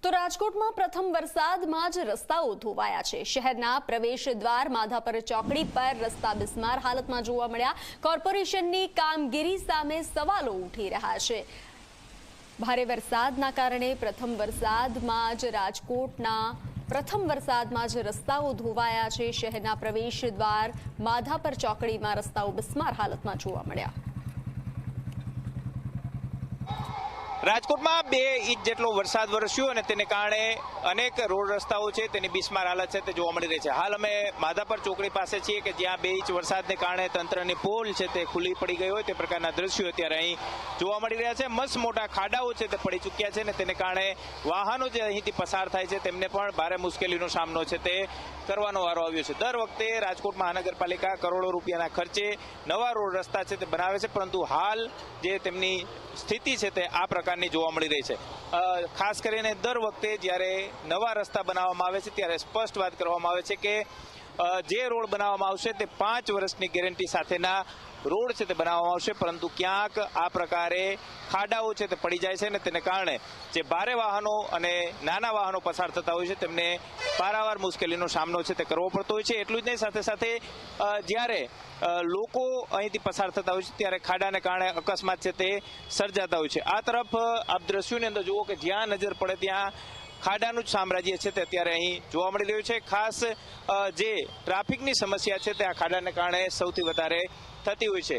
તો રાજકોટમાં પ્રથમ વરસાદમાં જ રસ્તાઓ ધોવાયા છે। શહેરના પ્રવેશ દ્વાર માધાપર ચોકડી પર રસ્તા બિસ્માર હાલતમાં જોવા મળ્યા। કોર્પોરેશનની કામગીરી સામે સવાલો ઉઠી રહ્યા છે। ભારે વરસાદના કારણે પ્રથમ વરસાદમાં જ રસ્તાઓ ધોવાયા છે। શહેરના પ્રવેશ દ્વાર માધાપર ચોકડીમાં રસ્તાઓ બિસ્માર હાલતમાં જોવા મળ્યા। રાજકોટમાં 2 ઇંચ જેટલો વરસાદ વરસ્યો અને તેને કારણે અનેક રોડ રસ્તાઓ છે તેની બિસ્માર હાલત છે તે જોવા મળી રહી છે। હાલ અમે માધાપર ચોકડી પાસે છીએ કે જ્યાં 2 ઇંચ વરસાદને કારણે તંત્રની પોલ છે તે ખુલ્લી પડી ગઈ હોય તે પ્રકારના દ્રશ્યો અત્યારે અહીં જોવા મળી રહ્યા છે। મસ્ત મોટા ખાડાઓ છે તે પડી ચૂક્યા છે અને તેને કારણે વાહનો જે અહીંથી પસાર થાય છે તેમને પણ ભારે મુશ્કેલીનો સામનો છે તે કરવાનો વારો આવ્યો છે। દર વખતે રાજકોટ મહાનગરપાલિકા કરોડો રૂપિયાના ખર્ચે નવા રોડ રસ્તા છે તે બનાવે છે, પરંતુ હાલ જે તેમની સ્થિતિ છે તે આ પ્રકારની જોવા મળી રહી છે। ખાસ કરીને દર વખતે જ્યારે નવા રસ્તા બનાવવામાં આવે છે ત્યારે સ્પષ્ટ વાત કરવામાં આવે છે કે જે રોડ બનાવવામાં આવશે તે 5 વર્ષની ગેરંટી સાથેના રોડ છે તે બનાવવામાં આવશે, પરંતુ ક્યાંક આ પ્રકારે ખાડાઓ છે તે પડી જાય છે અને તેને કારણે જે ભારે વાહનો અને નાના વાહનો પસાર થતા હોય છે તેમને પારાવાર મુશ્કેલીનો સામનો છે તે કરવો પડતો હોય છે। એટલું જ નહીં, સાથે સાથે જ્યારે લોકો અહીંથી પસાર થતા હોય છે ત્યારે ખાડાને કારણે અકસ્માત છે તે સર્જાતા હોય છે। આ તરફ આપ દ્રશ્યોની અંદર જુઓ કે જ્યાં નજર પડે ત્યાં ખાડાનું જ સામ્રાજ્ય છે તે અત્યારે અહીં જોવા મળી રહ્યું છે। ખાસ જે ટ્રાફિકની સમસ્યા છે તે આ ખાડાને કારણે સૌથી વધારે થતી હોય છે।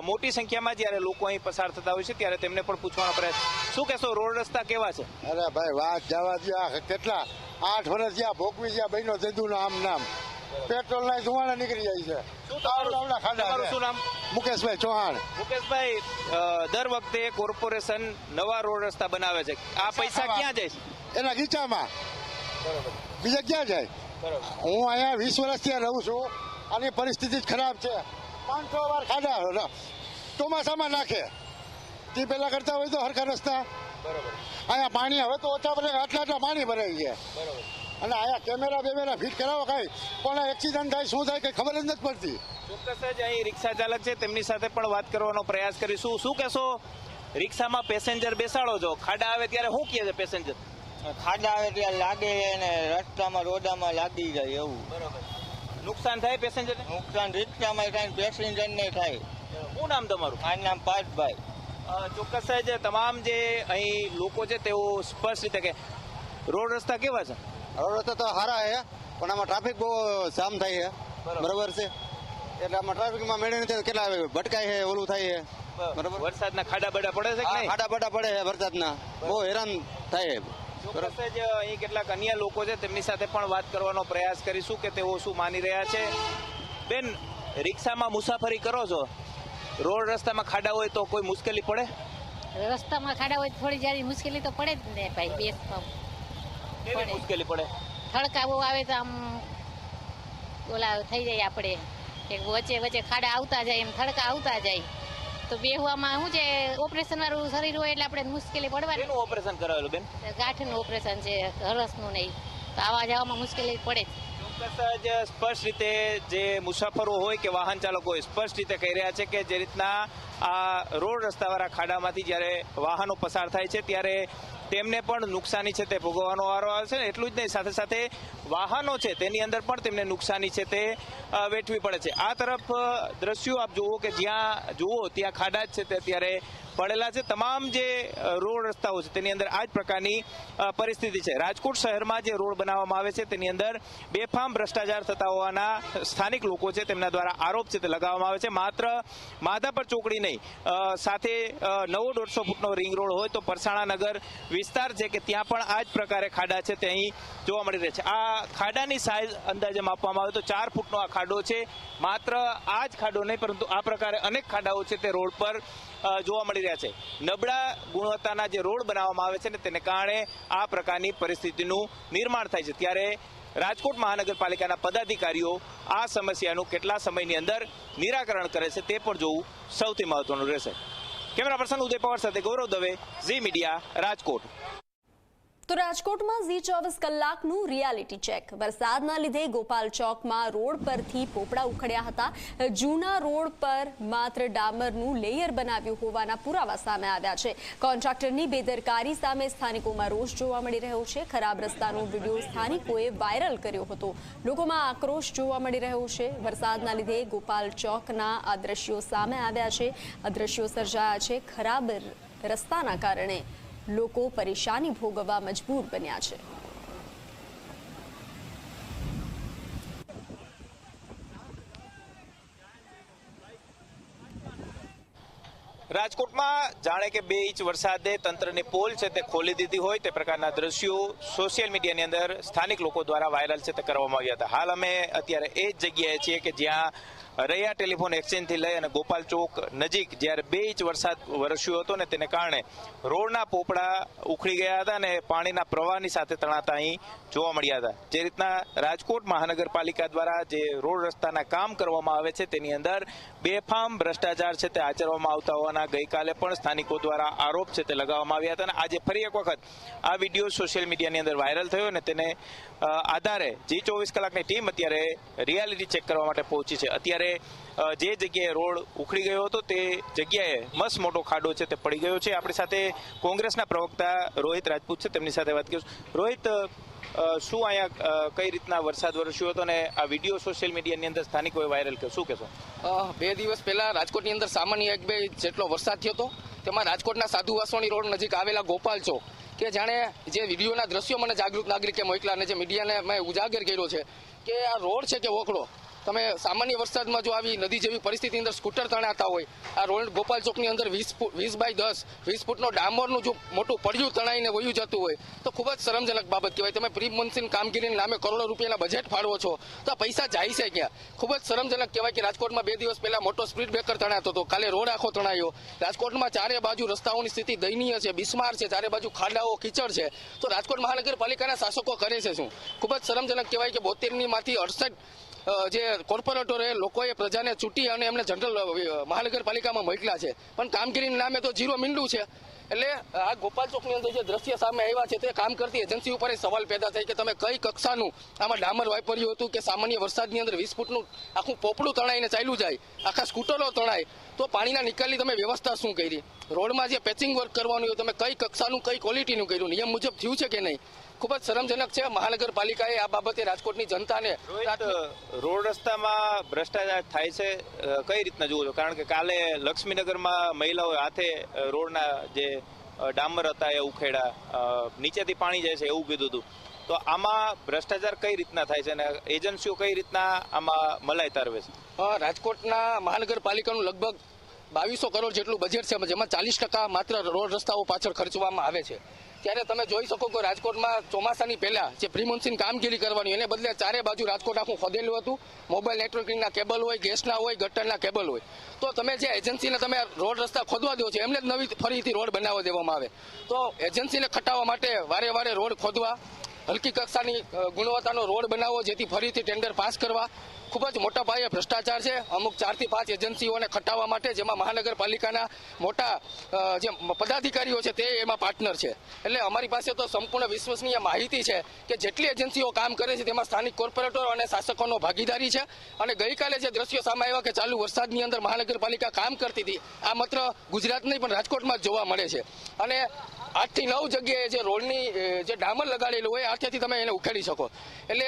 મોટી સંખ્યામાં જ્યારે લોકો અહીં પસાર થતા હોય છે ત્યારે તેમને પણ પૂછવાનો પ્રયાસ, શું કહેશો, રોડ રસ્તા કેવા છે? અરે ભાઈ વાત જવા દે, કેટલા 8 વર્ષ જ્યાં ભોગવી જ્યાં બહેનો જદુનો આમ નામ પેટ્રોલ ના ધુમાડા નીકળી જાય છે। શું નામ? મુકેશભાઈ ચૌહાણ। મુકેશભાઈ, દર વખતે કોર્પોરેશન નવા રોડ રસ્તા બનાવે છે, આ પૈસા ક્યાં જાય છે? એના ગીચામાં, બીજા ક્યાં જાય? હું અહીંયા 20 વર્ષથી રહું છું, આની પરિસ્થિતિ જ ખરાબ છે। 500 વાર ખાડા ચોમાસામાં નાખે, તે પેલા કરતા હોય તો હરખા રસ્તા। અહીંયા પાણી હવે તો ઓછા ભરે, આટલા પાણી ભરાઈ ગયા, અને અહીંયા કેમેરા ફિટ કરાવો કાંઈ પણ એક્સિડન્ટ થાય શું થાય કંઈ ખબર જ નથી પડતી। ચોક્કસ જ અહીં રિક્ષા ચાલક છે તેમની સાથે પણ વાત કરવાનો પ્રયાસ કરીશું। શું કહેશો, રિક્ષામાં પેસેન્જર બેસાડો છો, ખાડા આવે ત્યારે શું કહે છે પેસેન્જર? ખાડા આવે ત્યારે લાગે ને રસ્તામાં રોડામાં લાગી જાય એવું। બરાબર, નુકસાન થાય પેસેન્જર? નુકસાન રિક્ષામાં થાય, પેસેન્જર ને થાય। શું નામ તમારું? મારું નામ પાર્થભાઈ। ચોક્કસ જ તમામ જે અહીં લોકો છે તેઓ સ્પષ્ટ રીતે કે રોડ રસ્તા કેવા છે? રોડ રસ્તા તો સારા છે, પણ આમાં ટ્રાફિક બહુ જામ થાય છે, બરાબર છે, એટલે આમાં ટ્રાફિકમાં મેળવી નથી, કેટલા ભટકાય છે, ઓલું થાય છે, બરાબર। વરસાદના ખાડા બડા પડે છે કે નહીં? ખાડા બડા પડે છે વરસાદના, બહુ હેરાન થાય છે। ચોક્કસ જ અહીં કેટલાક અન્ય લોકો છે તેમની સાથે પણ વાત કરવાનો પ્રયાસ કરીશું કે તેઓ શું માની રહ્યા છે। બેન, રિક્ષામાં મુસાફરી કરો છો, રોડ રસ્તામાં ખાડા હોય તો કોઈ મુશ્કેલી પડે? રસ્તામાં ખાડા હોય થોડી જારી મુશ્કેલી તો પડે જ ને ભાઈ, બેસમાં કેવી મુશ્કેલી પડે? થડકા બહુ આવે તો આમ ઓલા થઈ જાય, આપણે કે વચ્ચે ખાડા આવતા જાય, એમ થડકા આવતા જાય તો બેહવામાં શું છે, ઓપરેશન વાળું શરીર હોય એટલે આપણે મુશ્કેલી પડવાની। એનું ઓપરેશન કરાવેલું બેન? ગાંઠનું ઓપરેશન છે, હરસનું નહીં, તો આવા જવામાં મુશ્કેલી પડે જ। ચોક્કસ જ સ્પષ્ટ રીતે જે મુસાફરો હોય કે વાહન ચાલકો હોય સ્પષ્ટ રીતે કહી રહ્યા છે કે જે રીતના આ રોડ રસ્તાવાળા ખાડામાંથી જ્યારે વાહનો પસાર થાય છે ત્યારે તેમને પણ નુકસાની છે તે ભોગવવાનો વારો આવે છે। એટલું જ નહીં, સાથે સાથે વાહનો છે તેની અંદર પણ તેમને નુકસાની છે તે વેઠવી પડે છે। આ તરફ દ્રશ્યો આપ જુઓ કે જ્યાં જુઓ ત્યાં ખાડા જ છે તે અત્યારે પડેલા છે। તમામ જે રોડ રસ્તાઓ છે તેની અંદર આ જ પ્રકારની પરિસ્થિતિ છે। રાજકોટ શહેરમાં જે રોડ બનાવવામાં આવે છે તેની અંદર બેફામ ભ્રષ્ટાચાર થતા હોવાના સ્થાનિક લોકો છે તેમના દ્વારા આરોપ છે તે લગાવવામાં આવે છે। માત્ર માધાપર ચોકડી નહીં, સાથે નવો 150 ફૂટનો રિંગ રોડ હોય તો પરસાણા નગર વિસ્તાર છે કે ત્યાં પણ આ જ પ્રકારે ખાડા છે તે અહીં જોવા મળી રહે છે। આ ખાડાની સાઇઝ અંદાજે માપવામાં આવે તો 4 ફૂટનો આ ખાડો છે। માત્ર આ જ ખાડો નહીં, પરંતુ આ પ્રકારે અનેક ખાડાઓ છે તે રોડ પર જોવા મળી રહ્યા છે। નબળા ગુણવત્તાના જે રોડ બનાવવામાં આવે છે ને તેને કારણે આ પ્રકારની પરિસ્થિતિનું નિર્માણ થાય છે। ત્યારે રાજકોટ મહાનગરપાલિકાના પદાધિકારીઓ આ સમસ્યાનું કેટલા સમયની અંદર નિરાકરણ કરે છે તે પણ જોવું સૌથી મહત્વનું રહેશે। કેમેરા પર્સન ઉદય પવાર સાથે ગૌરવ દવે, ઝી મીડિયા, રાજકોટ। તો રાજકોટમાં ઝી 24 કલાકનું રિયાલિટી ચેક. વરસાદના લીધે ગોપાલ ચોકમાં રોડ પરથી પોપડા ઉખડ્યા હતા. જૂના રોડ પર માત્ર ડામરનું લેયર બનાવ્યું હોવાના પુરાવા સામે આવ્યા છે. કોન્ટ્રાક્ટરની બેદરકારી સામે સ્થાનિકોમાં રોષ જોવા મળી રહ્યો છે. ખરાબ રસ્તાનો વિડીયો સ્થાનિકોએ વાયરલ કર્યો હતો. લોકોમાં આક્રોશ જોવા મળી રહ્યો છે. વરસાદના લીધે ગોપાલ ચોકના આ દ્રશ્યો સામે આવ્યા છે. આ દ્રશ્યો સર્જાયા છે. ખરાબ રસ્તાના કારણે લોકો પરેશાની ભોગવવા મજબૂર બન્યા છે. રાજકોટમાં જાણે કે 2 ઇંચ વરસાદે તંત્રની પોલ છે તે ખોલી દીધી હોય તે પ્રકારના દ્રશ્યો સોશિયલ મીડિયાની અંદર સ્થાનિક લોકો દ્વારા વાયરલ છે તે કરવામાં આવ્યા હતા. હાલ અમે અત્યારે એ જ જગ્યાએ છીએ કે જ્યાં રૈયા ટેલિફોન એક્સચેન્જથી લઈ અને ગોપાલ ચોક નજીક જ્યારે 2 ઇંચ વરસાદ વરસ્યો હતો ને તેને કારણે રોડના પોપડા ઉખડી ગયા હતા અને પાણીના પ્રવાહની સાથે તણાતા અહીં જોવા મળ્યા હતા. જે રીતના રાજકોટ મહાનગરપાલિકા દ્વારા જે રોડ રસ્તાના કામ કરવામાં આવે છે તેની અંદર બેફામ ભ્રષ્ટાચાર છે તે આચરવામાં આવતા હોવાના ગઈકાલે પણ સ્થાનિકો દ્વારા આરોપ છે તે લગાવવામાં આવ્યા હતા અને આજે ફરી એક વખત આ વિડીયો સોશિયલ મીડિયાની અંદર વાયરલ થયો અને તેને આધારે ઝી 24 કલાકની ટીમ અત્યારે રિયાલિટી ચેક કરવા માટે પહોંચી છે. અત્યારે જે જગ્યાએ રોડ ઉખડી ગયો હતો તે જગ્યાએ મસ્ત મોટો ખાડો છે તે પડી ગયો છે. આપણી સાથે કોંગ્રેસના પ્રવક્તા રોહિત રાજપૂત છે, તેમની સાથે વાત કરીશું. રોહિત, શું અહીંયા કઈ રીતના વરસાદ વરસ્યો હતો અને આ વિડીયો સોશિયલ મીડિયાની અંદર સ્થાનિકોએ વાયરલ કર્યો, શું કહેશો? 2 દિવસ પહેલા રાજકોટની અંદર સામાન્ય 1-2 જેટલો વરસાદ થયો હતો. તેમાં રાજકોટના સાધુ વાસવાણી રોડ નજીક આવેલા ગોપાલ ચોક કે જાણે જે વિડીયોના દ્રશ્યો મને જાગૃત નાગરિકે મોકલા અને જે મીડિયાને મેં ઉજાગર કર્યો છે કે આ રોડ છે કે વોકડો. તમે સામાન્ય વરસાદમાં જો આવી નદી જેવી પરિસ્થિતિની અંદર સ્કૂટર તણાતા હોય, આ રોડ ગોપાલ ચોકની અંદર 20 બાય 10 20 ફૂટનો ડામરનું જો મોટું પડ્યું તણાઈને વયું જતું હોય તો ખૂબ જ શરમજનક બાબત કહેવાય. તમે પ્રી મોન્સૂન કામગીરીના નામે કરોડો રૂપિયાના બજેટ ફાળવો છો તો આ પૈસા જાય છે ક્યાં? ખૂબ જ શરમજનક કહેવાય કે રાજકોટમાં 2 દિવસ પહેલા મોટો સ્પીડ બ્રેકર તણાતો હતો, કાલે રોડ આખો તણાયો. રાજકોટમાં ચારે બાજુ રસ્તાઓની સ્થિતિ દયનીય છે, બિસ્માર છે, ચારે બાજુ ખાડાઓ કીચડ છે. તો રાજકોટ મહાનગરપાલિકાના શાસકો કરે છે શું? ખૂબ જ શરમજનક કહેવાય કે 72 માંથી 68 જે કોર્પોરેટરે લોકોએ પ્રજાને ચૂંટી અને એમને જનરલ મહાનગરપાલિકામાં મોકલ્યા છે, પણ કામગીરીના નામે તો જીરો મીંડું છે. એટલે આ ગોપાલ ચોકની અંદર જે દ્રશ્ય સામે આવ્યા છે તે કામ કરતી એજન્સી ઉપર સવાલ પેદા થાય કે તમે કઈ કક્ષાનું આમાં ડામર વાપર્યું હતું કે સામાન્ય વરસાદની અંદર 20 ફૂટનું આખું પોપડું તણાઈને ચાલ્યું જાય, આખા સ્કૂટરો તણાય તો પાણીના નિકાલની તમે વ્યવસ્થા શું કરી? રોડમાં જે પેચિંગ વર્ક કરવાનું હોય તમે કઈ કક્ષાનું કઈ ક્વોલિટીનું કર્યું? નિયમ મુજબ થયું છે કે નહીં? ખૂબ જ શરમજનક છે. મહાનગરપાલિકાએ આ બાબતે રાજકોટની જનતાને રોડ રસ્તામાં ભ્રષ્ટાચાર થાય છે કઈ રીતના જુઓ છો? કારણ કે કાલે લક્ષ્મીનગરમાં મહિલાઓ હાથે રોડના જે ડામર હતા એ ઉખેડા, નીચેથી પાણી જાય છે એવું કીધું હતું. તો આમાં ભ્રષ્ટાચાર કઈ રીતના થાય છે અને એજન્સીઓ કઈ રીતના આમાં મલાઈ તારવે છે? રાજકોટના મહાનગરપાલિકાનું લગભગ 2200 કરોડ જેટલું બજેટ છે, જેમાં 40% માત્ર રોડ રસ્તાઓ પાછળ ખર્ચવામાં આવે છે. ત્યારે તમે જોઈ શકો કે રાજકોટમાં ચોમાસાની પહેલા જે પ્રી મોન્સૂન કામગીરી કરવાની એને બદલે ચારે બાજુ રાજકોટ આખું ખોદેલું હતું. મોબાઈલ નેટવર્કિંગના કેબલ હોય, ગેસના હોય, ગટરના કેબલ હોય. તો તમે જે એજન્સીને તમે રોડ રસ્તા ખોદવા દો છો એમને જ નવી ફરીથી રોડ બનાવવા દેવામાં આવે. તો એજન્સીને ખટાવવા માટે વારે વારે રોડ ખોદવા, હલકી કક્ષાની ગુણવત્તાનો રોડ બનાવવો જેથી ફરીથી ટેન્ડર પાસ કરવા, ખૂબ જ મોટા પાયે ભ્રષ્ટાચાર છે. અમુક 4 થી 5 એજન્સીઓને ખટાવવા માટે જેમાં મહાનગરપાલિકાના મોટા જે પદાધિકારીઓ છે તે એમાં પાર્ટનર છે. એટલે અમારી પાસે તો સંપૂર્ણ વિશ્વસનીય માહિતી છે કે જેટલી એજન્સીઓ કામ કરે છે તેમાં સ્થાનિક કોર્પોરેટરો અને શાસકોનો ભાગીદારી છે. અને ગઈકાલે જે દ્રશ્યો સામે આવ્યા કે ચાલુ વરસાદની અંદર મહાનગરપાલિકા કામ કરતી હતી, આ માત્ર ગુજરાત નહીં પણ રાજકોટમાં જ જોવા મળે છે. અને 8 થી 9 જગ્યાએ જે રોડની જે ડામર લગાડેલું હોય આથી તમે એને ઉખેડી શકો. એટલે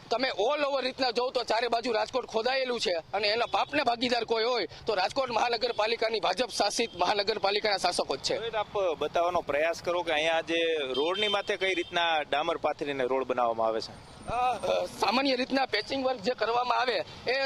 તમે ઓલ ઓવર રીતના જોવ તો ચારે બાજુ રાજકોટ ખોદાયેલું છે અને એના પાપને ભાગીદાર કોઈ હોય તો રાજકોટ મહાનગરપાલિકાની ભાજપ શાસિત મહાનગરપાલિકાના શાસકો જ છે. આપ બતાવવાનો પ્રયાસ કરો કે અહીંયા જે રોડની માથે કઈ રીતના ડામર પાથરીને રોડ બનાવવામાં આવે છે? સામાન્ય રીતના પેચિંગ વર્ક જે કરવામાં આવે એ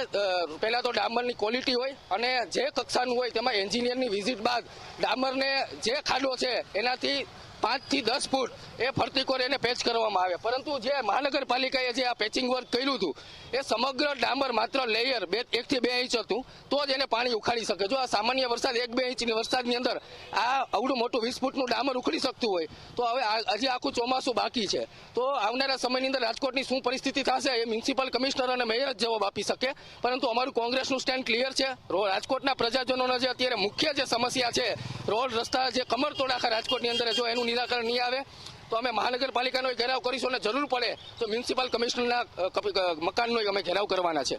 પહેલા તો ડામરની ક્વોલિટી હોય અને જે કક્ષાનું હોય તેમાં એન્જિનિયરની વિઝિટ બાદ ડામરને જે ખાડો છે એનાથી 5 થી 10 ફૂટ એ ફરતી કોર એને પેચ કરવામાં આવે. પરંતુ જે મહાનગરપાલિકાએ જે આ પેચિંગ વર્ક કર્યું હતું એ સમગ્ર ડામર માત્ર લેયર 1 થી 2 ઇંચ હતું તો જ એને પાણી ઉખાડી શકે. જો આ સામાન્ય વરસાદ 1-2 ઇંચની વરસાદની અંદર આ આવડું મોટું 20 ફૂટનું ડામર ઉખડી શકતું હોય તો હવે હજી આખું ચોમાસું બાકી છે. તો આવનારા સમયની અંદર રાજકોટની શું પરિસ્થિતિ થશે એ મ્યુનિસિપલ કમિશનર અને મેયર જ જવાબ આપી શકે. પરંતુ અમારું કોંગ્રેસનું સ્ટેન્ડ ક્લિયર છે. રાજકોટના પ્રજાજનોનો જે અત્યારે મુખ્ય જે સમસ્યા છે રોડ રસ્તા જે કમરતોડ આખા રાજકોટની અંદર જો એનું નિરાકરણ નહીં આવે તો અમે મહાનગરપાલિકાનો ઘેરાવ કરીશું અને જરૂર પડે તો મ્યુનિસિપલ કમિશનરના મકાનનો અમે ઘેરાવ કરવાના છે.